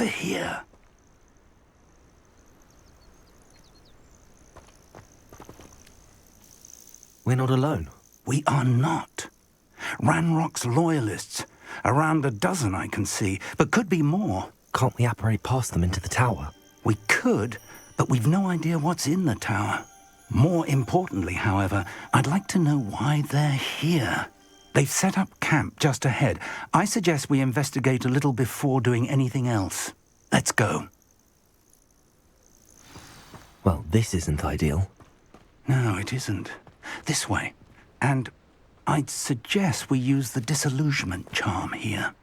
over here. We're not alone. We are not. Ranrock's loyalists. Around a dozen I can see, but could be more. Can't we apparate past them into the tower? We could, but we've no idea what's in the tower. More importantly, however, I'd like to know why they're here. They've set up camp just ahead. I suggest we investigate a little before doing anything else. Let's go. Well, this isn't ideal. No, it isn't. This way. And I'd suggest we use the disillusionment charm here.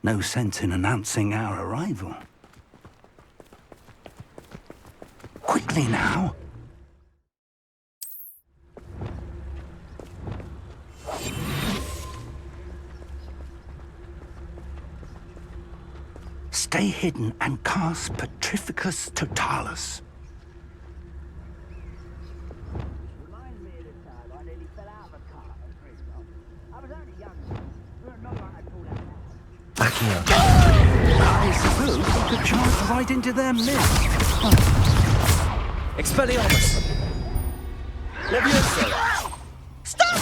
No sense in announcing our arrival. Quickly now. Stay hidden and cast Petrificus Totalis. Reminds me of the time I nearly fell out of a car at Bristol. I was only young, but not like I pulled out now. Back here. I suppose we could charge right into their midst. Expelliarmus! Levioso! Stop!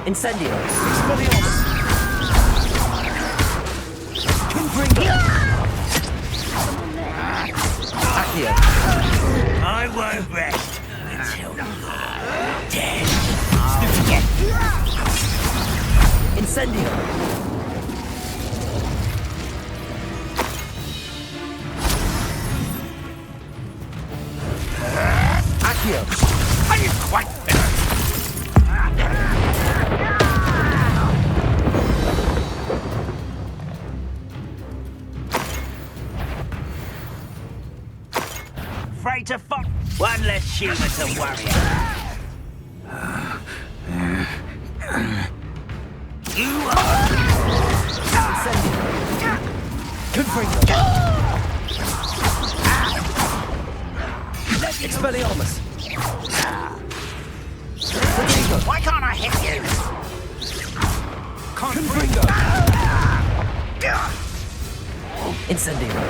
Incendio! Expelliarmus! Accio! I won't rest until you're dead. Incendio! Accio! Are you quite finished? Afraid to fuck. One less human to worry about. You are... Expelliarmus! Why can't I hit you? Confringo! Incendio!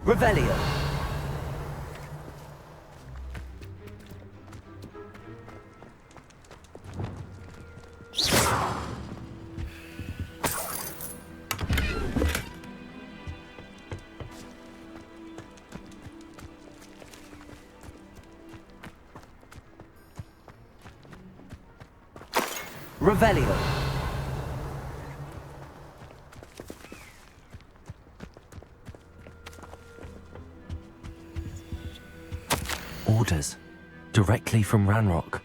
Revelio. Revelio. Orders. Directly from Ranrock.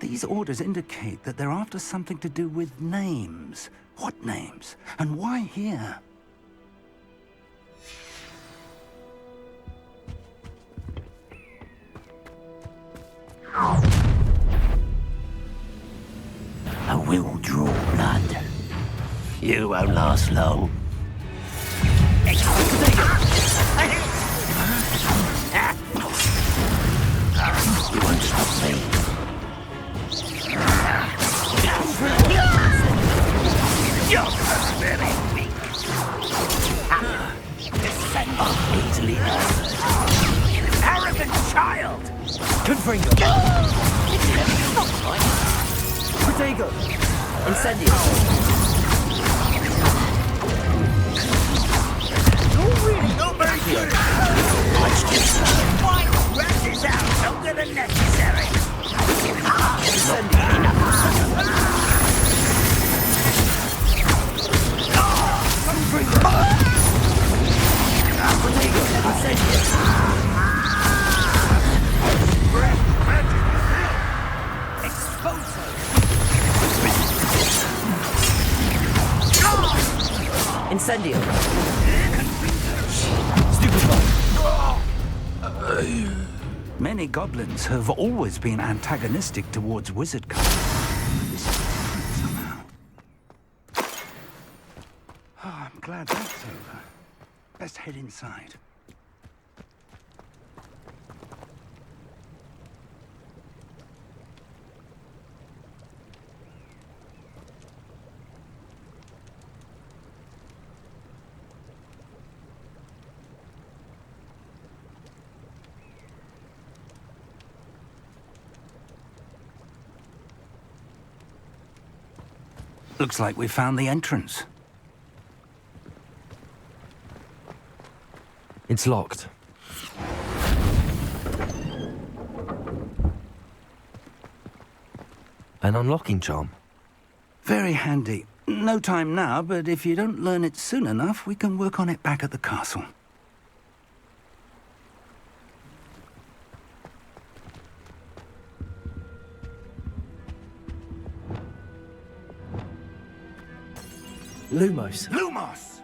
These orders indicate that they're after something to do with names. What names? And why here? I will draw blood. You won't last long. You won't stop me. You're very weak. Easily hurt. You arrogant child! Confringo. Protego. Incendio. You're really not very good. Why rest is out longer than necessary? Incendio. Many goblins have always been antagonistic towards wizard kind. This is different somehow. Oh, I'm glad that's over. Best head inside. Looks like we found the entrance. It's locked. An unlocking charm. Very handy. No time now, but if you don't learn it soon enough, we can work on it back at the castle. Lumos. Lumos!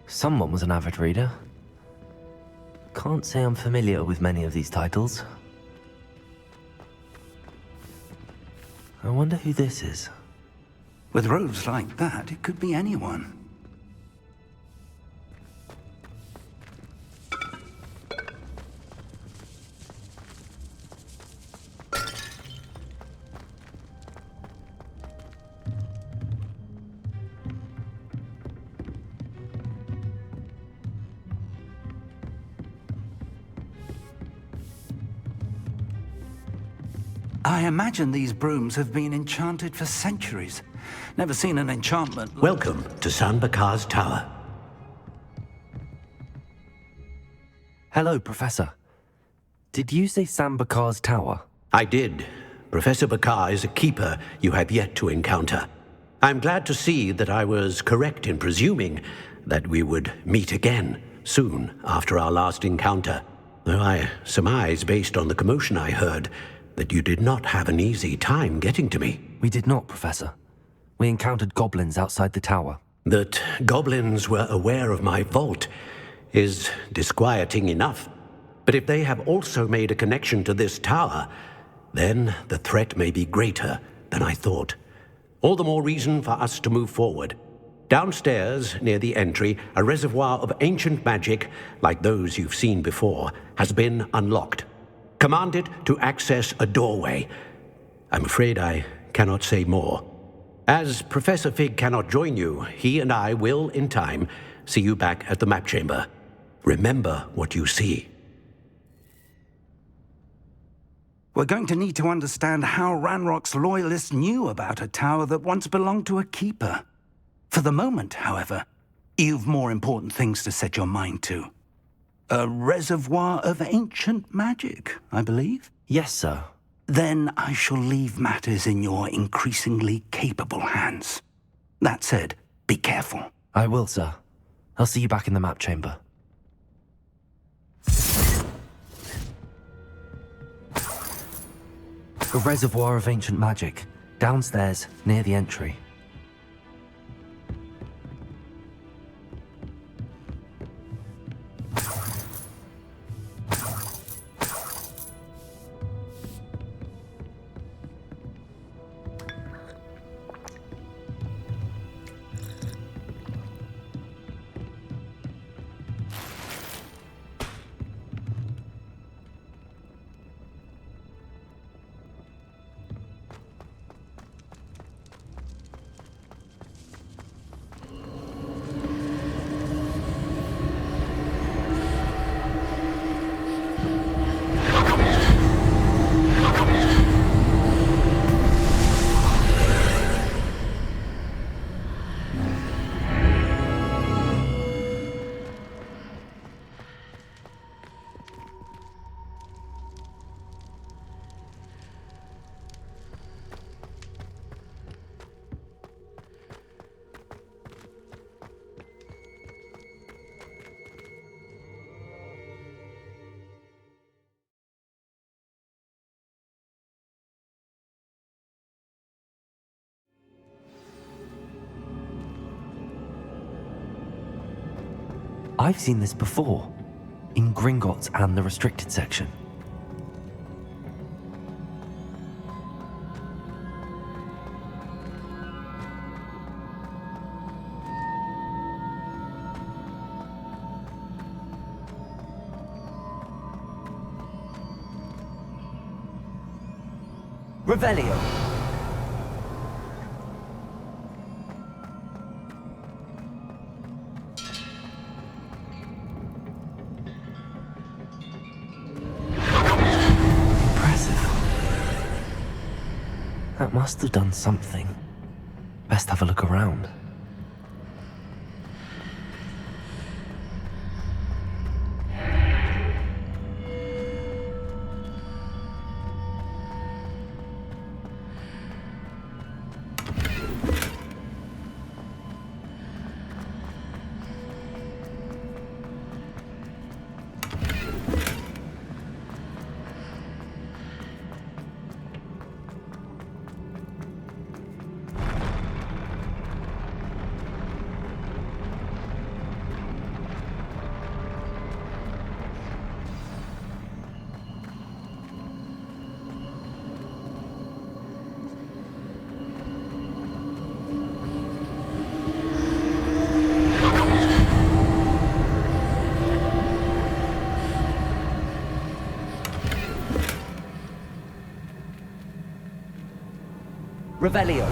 Someone was an avid reader. Can't say I'm familiar with many of these titles. I wonder who this is. With robes like that, it could be anyone. I imagine these brooms have been enchanted for centuries. Never seen an enchantment. Welcome to 𝒂𝒂𝒂𝒊𝒂𝒍 Tower. Hello, Professor. Did you say 𝒂𝒂𝒂𝒊𝒂𝒍 Tower? I did. Professor 𝒂𝒂𝒂𝒍 is a keeper you have yet to encounter. I'm glad to see that I was correct in presuming that we would meet again soon after our last encounter, though I surmise, based on the commotion I heard, that you did not have an easy time getting to me. We did not, Professor. We encountered goblins outside the tower. That goblins were aware of my vault is disquieting enough. But if they have also made a connection to this tower, then the threat may be greater than I thought. All the more reason for us to move forward. Downstairs, near the entry, a reservoir of ancient magic, like those you've seen before, has been unlocked. Command it to access a doorway. I'm afraid I cannot say more. As Professor Fig cannot join you, he and I will, in time, see you back at the map chamber. Remember what you see. We're going to need to understand how Ranrock's loyalists knew about a tower that once belonged to a keeper. For the moment, however, you've more important things to set your mind to. A reservoir of ancient magic, I believe? Yes, sir. Then I shall leave matters in your increasingly capable hands. That said, be careful. I will, sir. I'll see you back in the map chamber. A reservoir of ancient magic, downstairs, near the entry. I've seen this before, in Gringotts and the restricted section. Revelio. That must have done something. Best have a look around. Revelio.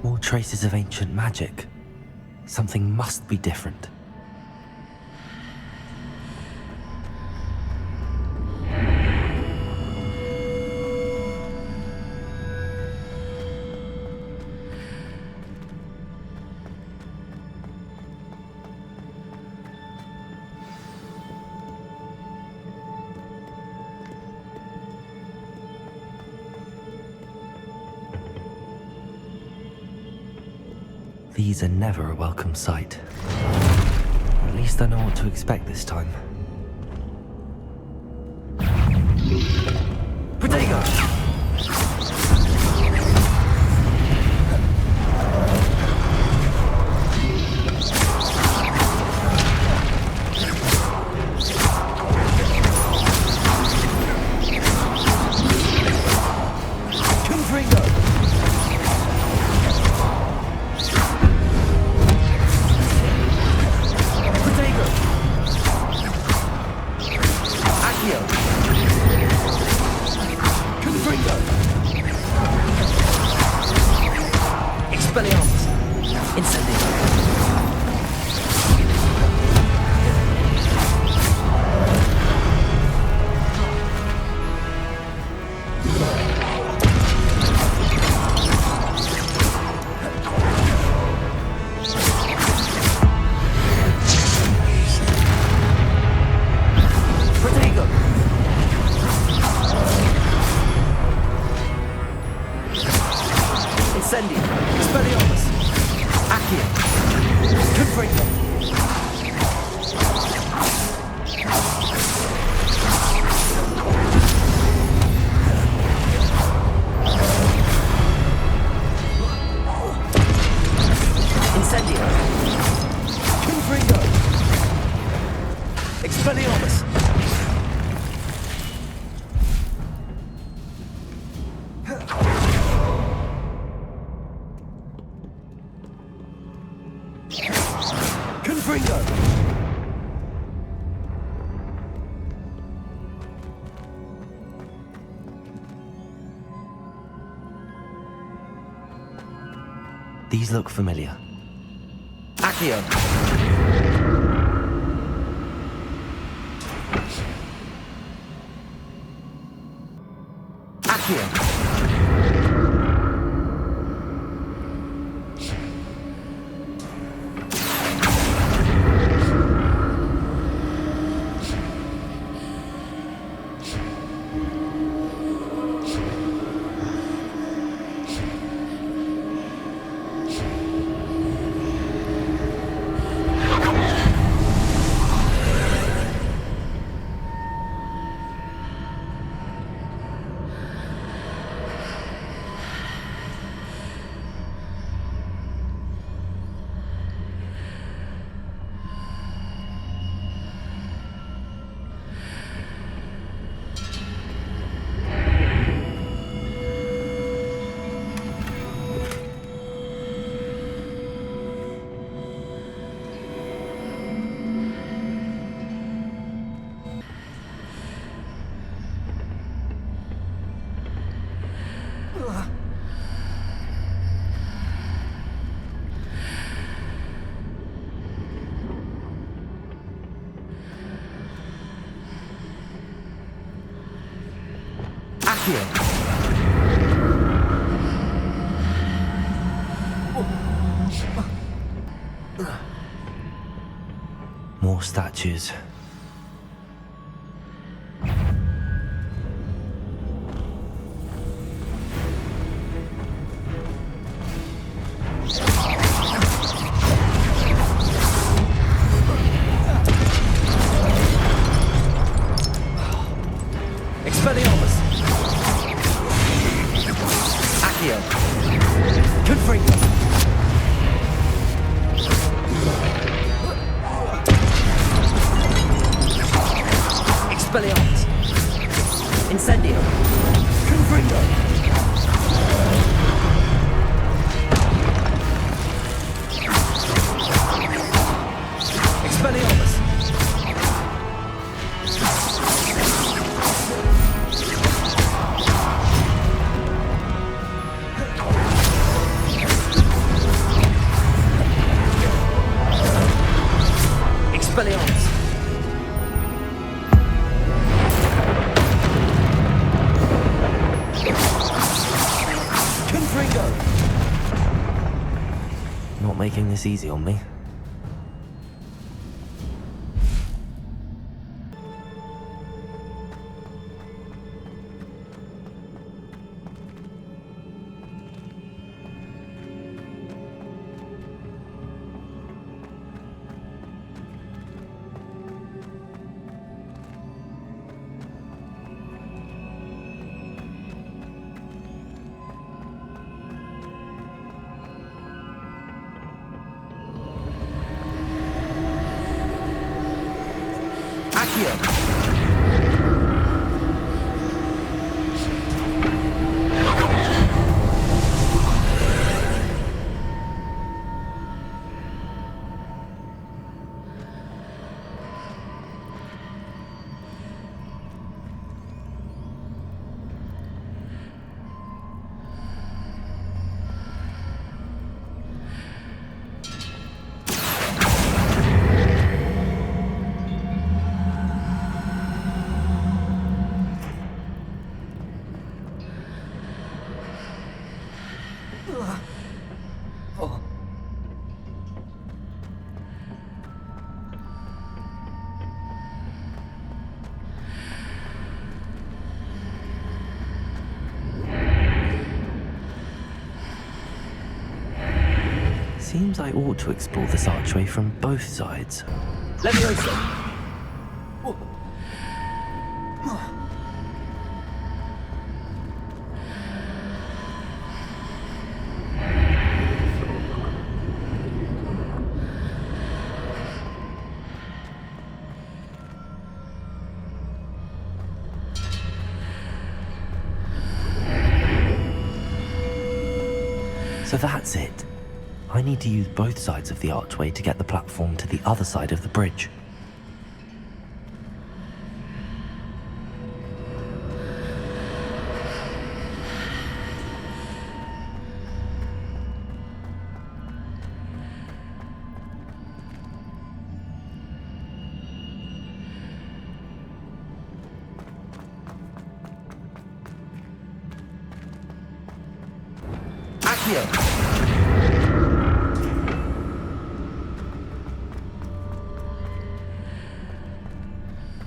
More traces of ancient magic. Something must be different. These are never a welcome sight. At least I know what to expect this time. Protego! Expelliarmus! Confringo! These look familiar. Accio! Accio! Accio! More statues. Expelliarmus! Accio! Confringo! Expelliarmus! Incendio! Confringo! Expelliarmus! Expelliarmus! Confringo! Not making this easy on me. Accio! Seems I ought to explore this archway from both sides. Levioso! So that's it. I need to use both sides of the archway to get the platform to the other side of the bridge.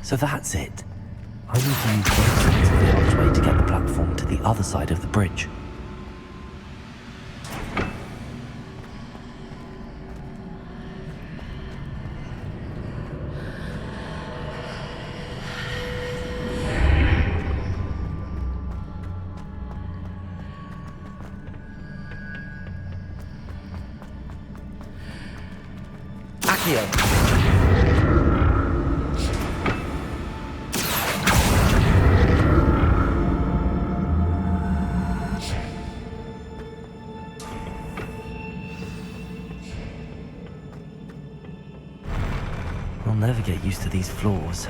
So that's it. I need to use both sides of the archway to get the platform to the other side of the bridge. I'll never get used to these floors.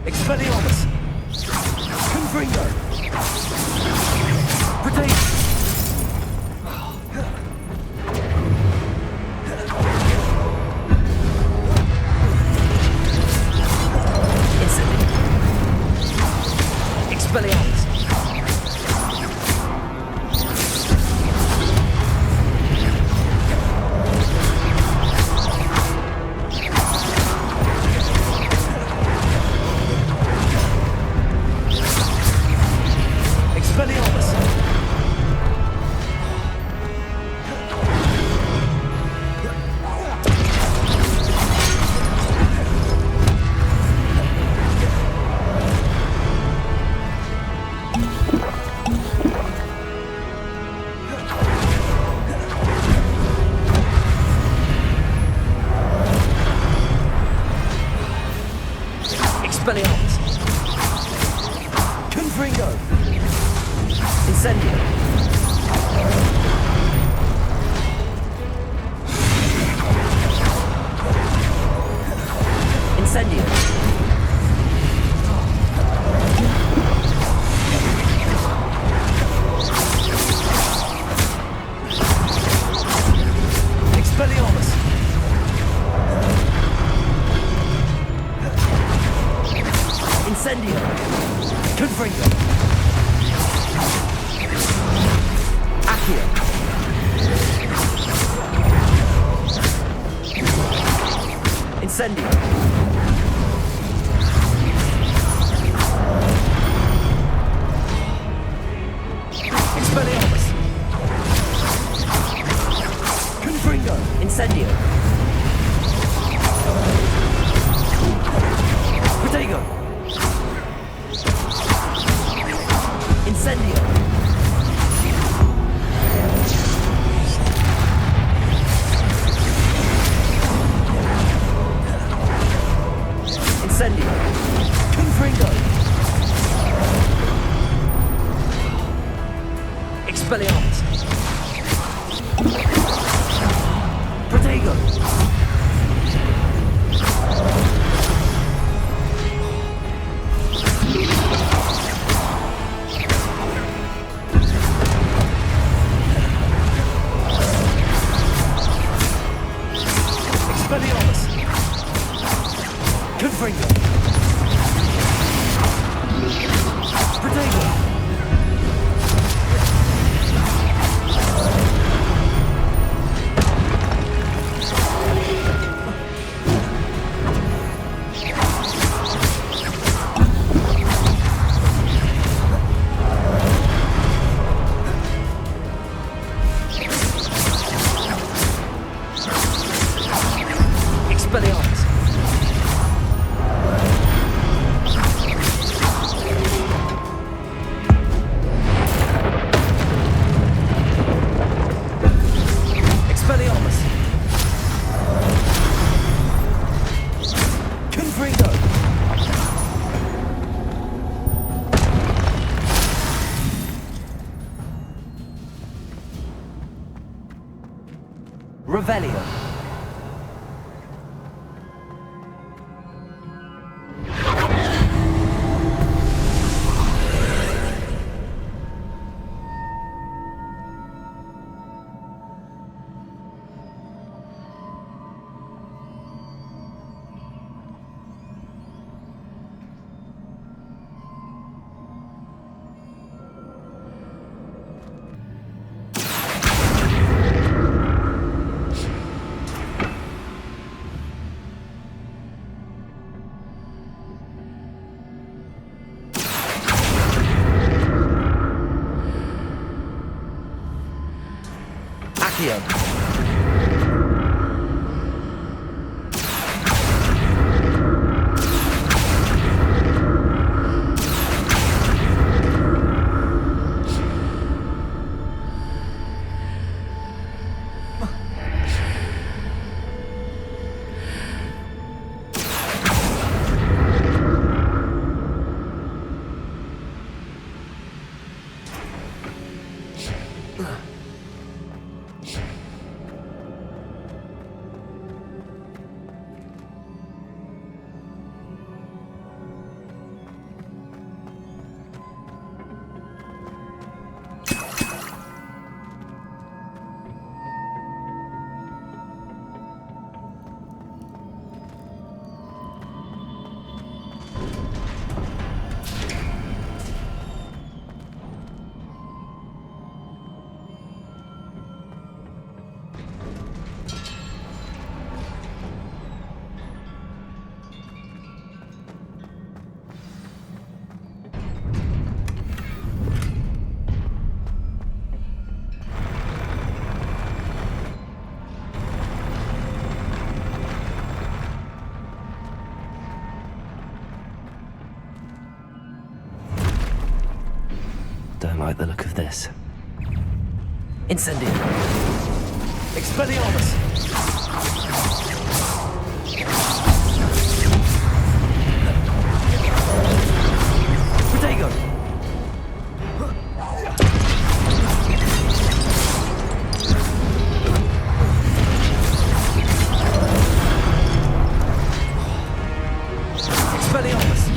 Expelliarmus! Confringo! Protect! Expelliarmus! Expelliarmus! Expelliarmus! Confringo! Incendio! Incendio! Expelliarmus! Incendio! Confringo! Accio! Incendio! Expelliarmus! Confringo! Incendio! Protego! Incendio! Incendio! Confringo! Expelliarmus! Protego! Expelliarmus! Confringo! Protego! Expelliarmus! Revelio. Don't like the look of this. Incendio. Expelliarmus. Protego. Expelliarmus.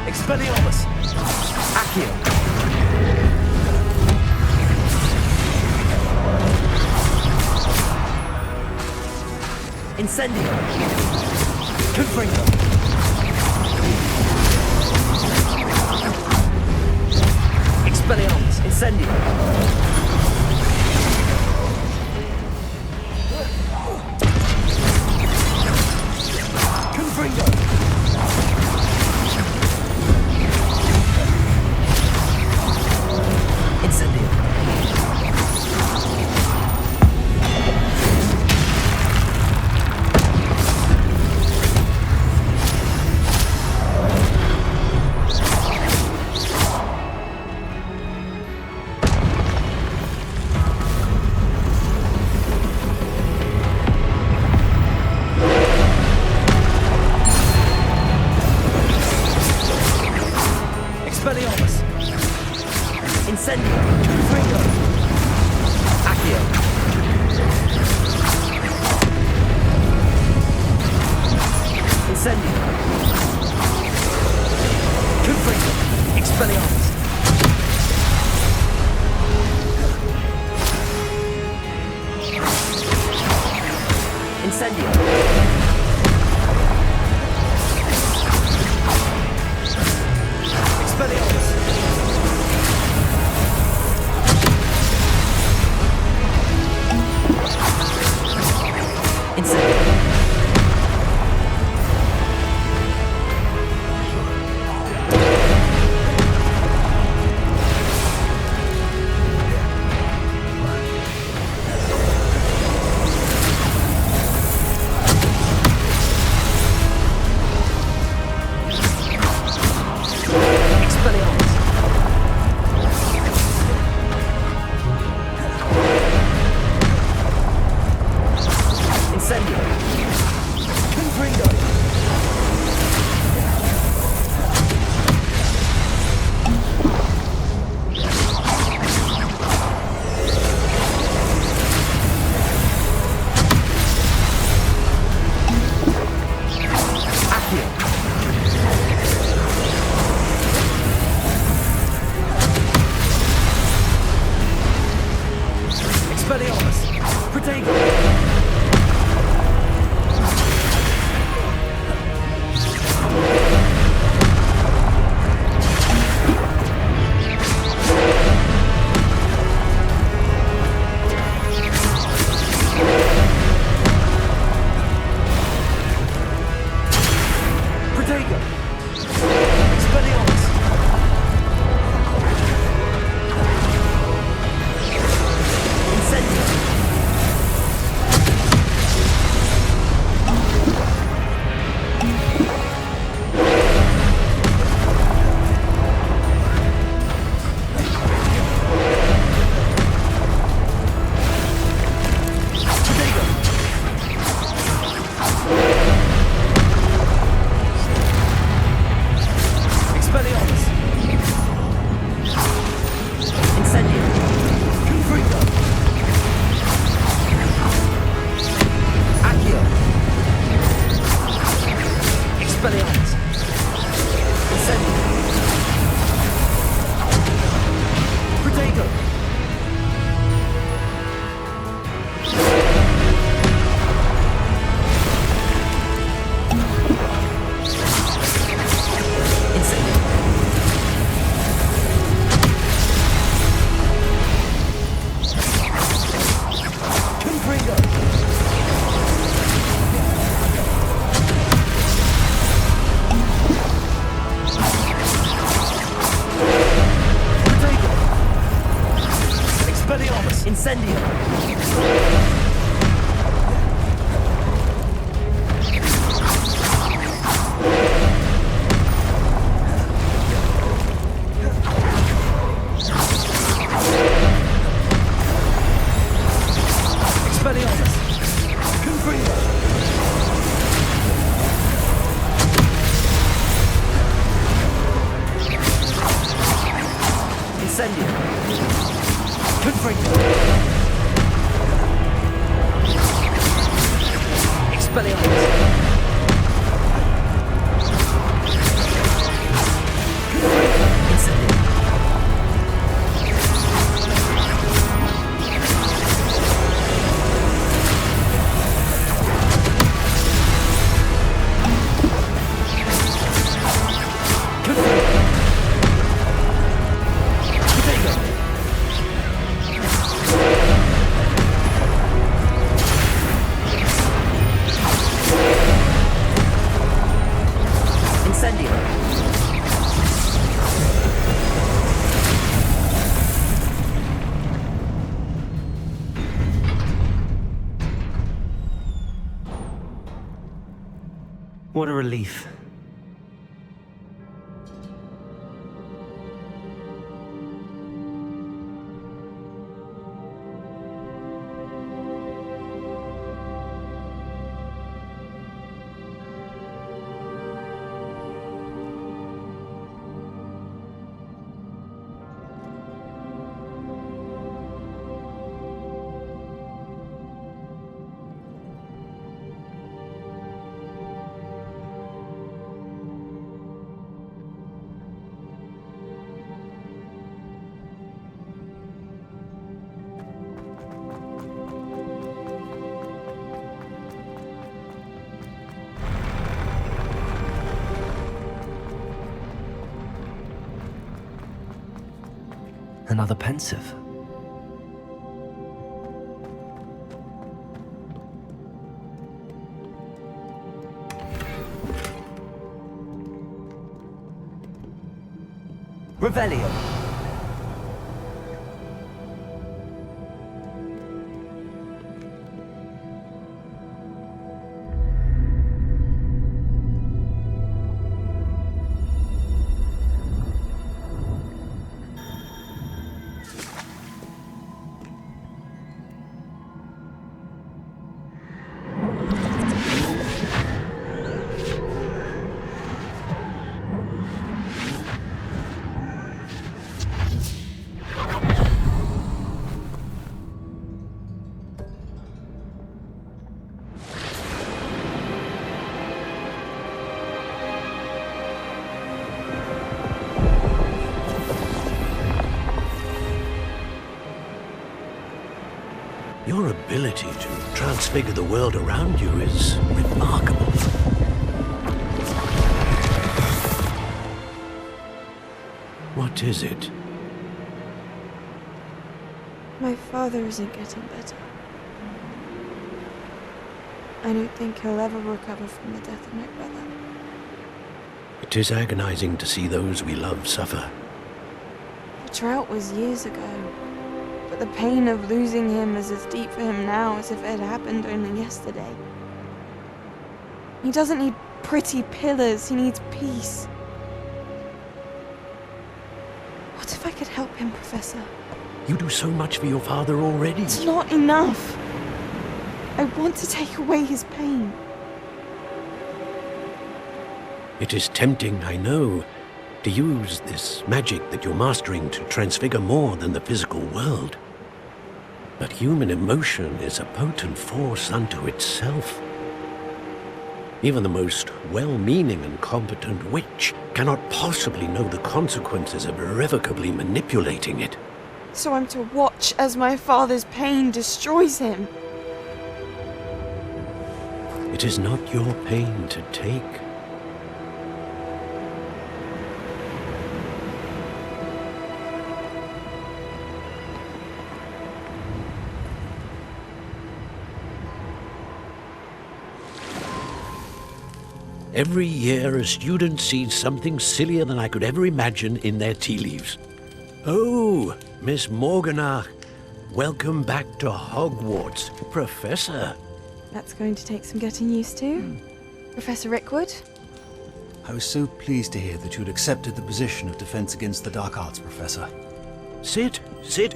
Expelliarmus. Accio. Incendio. Confringo. Expelliarmus. Incendio. Confringo. Incendio. Expelliarmus. Incendio. Confringo. Accio. Incendio. Confringo. Expelliarmus. Incendio. Expelliarmus. Incendio. Confringo! Expelliarmus! Incendio! Expelliarmus! Incendio! Confringo! Accio! Expelliarmus! Incendio! Protego! Incendio! Confringo! Protego! Expelliarmus! Incendio! Expelliarmus! Confringo! Incendio! Confringo! Expelliarmus! Confringo! Incendio! Confringo! Protego! Incendio! What a relief. Another pensive. Revelio! Your ability to transfigure the world around you is remarkable. What is it? My father isn't getting better. I don't think he'll ever recover from the death of my brother. 'Tis agonizing to see those we love suffer. The drought was years ago, but the pain of losing him is as deep for him now as if it had happened only yesterday. He doesn't need pretty pillars, he needs peace. What if I could help him, Professor? You do so much for your father already. It's not enough. I want to take away his pain. It is tempting, I know, to use this magic that you're mastering to transfigure more than the physical world. But human emotion is a potent force unto itself. Even the most well-meaning and competent witch cannot possibly know the consequences of irrevocably manipulating it. So I'm to watch as my father's pain destroys him. It is not your pain to take. Every year, a student sees something sillier than I could ever imagine in their tea leaves. Oh, Miss Morganach, welcome back to Hogwarts, Professor. That's going to take some getting used to. Professor Rickwood? I was so pleased to hear that you'd accepted the position of Defense Against the Dark Arts, Professor. Sit,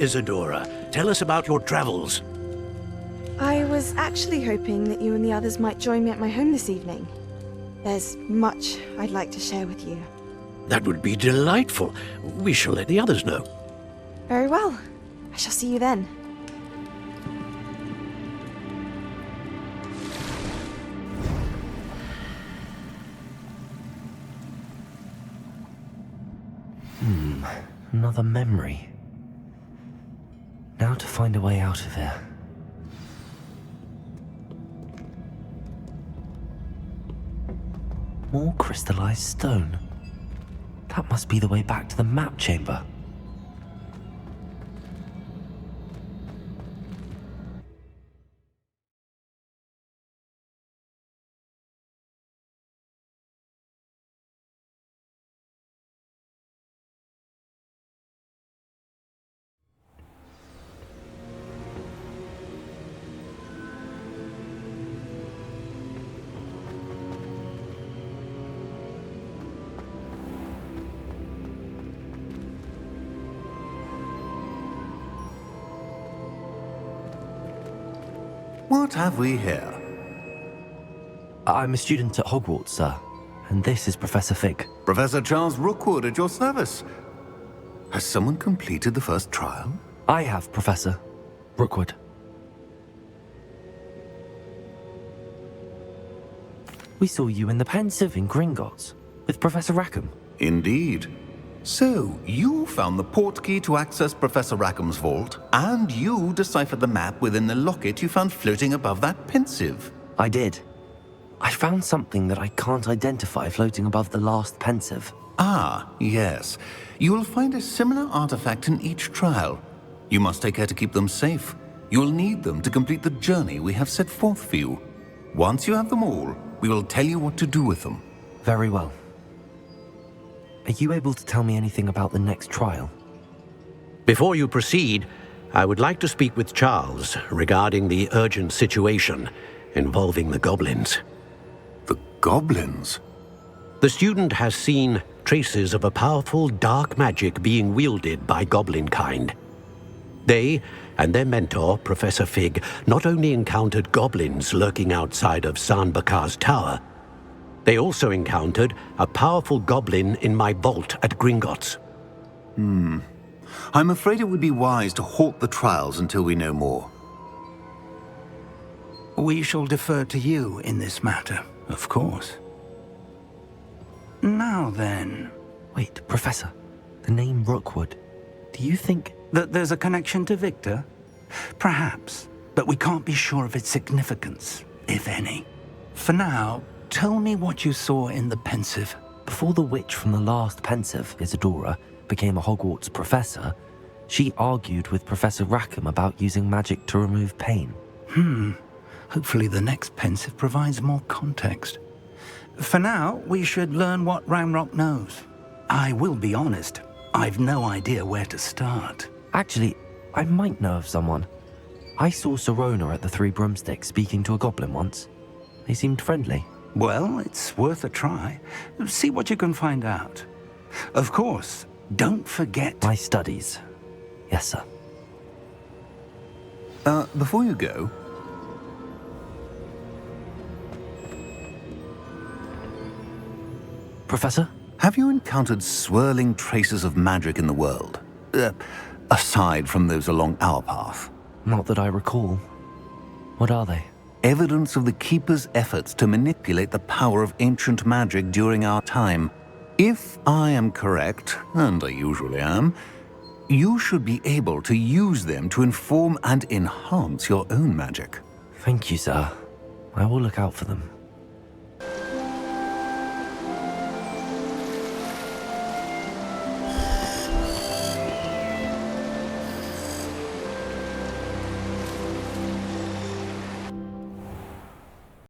Isadora. Tell us about your travels. I was actually hoping that you and the others might join me at my home this evening. There's much I'd like to share with you. That would be delightful. We shall let the others know. Very well. I shall see you then. Another memory. Now to find a way out of here. More crystallized stone. That must be the way back to the map chamber. What have we here? I'm a student at Hogwarts, sir, and this is Professor Fig. Professor Charles Rookwood at your service. Has someone completed the first trial? I have, Professor Rookwood. We saw you in the Pensieve in Gringotts with Professor Rackham. Indeed. So, you found the portkey to access Professor Rackham's vault, and you deciphered the map within the locket you found floating above that Pensieve. I did. I found something that I can't identify floating above the last Pensieve. Ah, yes. You will find a similar artifact in each trial. You must take care to keep them safe. You will need them to complete the journey we have set forth for you. Once you have them all, we will tell you what to do with them. Very well. Are you able to tell me anything about the next trial? Before you proceed, I would like to speak with Charles regarding the urgent situation involving the goblins. The goblins? The student has seen traces of a powerful dark magic being wielded by goblin kind. They and their mentor, Professor Fig, not only encountered goblins lurking outside of Sanbaka's tower, they also encountered a powerful goblin in my vault at Gringotts. I'm afraid it would be wise to halt the trials until we know more. We shall defer to you in this matter, of course. Now then... Wait, Professor. The name Rookwood. Do you think... that there's a connection to Victor? Perhaps, but we can't be sure of its significance, if any. For now, tell me what you saw in the Pensieve. Before the witch from the last Pensieve, Isadora, became a Hogwarts professor, she argued with Professor Rackham about using magic to remove pain. Hopefully the next Pensieve provides more context. For now, we should learn what Ranrock knows. I will be honest, I've no idea where to start. Actually, I might know of someone. I saw Sirona at the Three Broomsticks speaking to a goblin once. They seemed friendly. Well, it's worth a try. See what you can find out. Of course, don't forget... My studies. Yes, sir. Before you go... Professor? Have you encountered swirling traces of magic in the world? Aside from those along our path? Not that I recall. What are they? Evidence of the Keeper's efforts to manipulate the power of ancient magic during our time. If I am correct, and I usually am, you should be able to use them to inform and enhance your own magic. Thank you, sir. I will look out for them.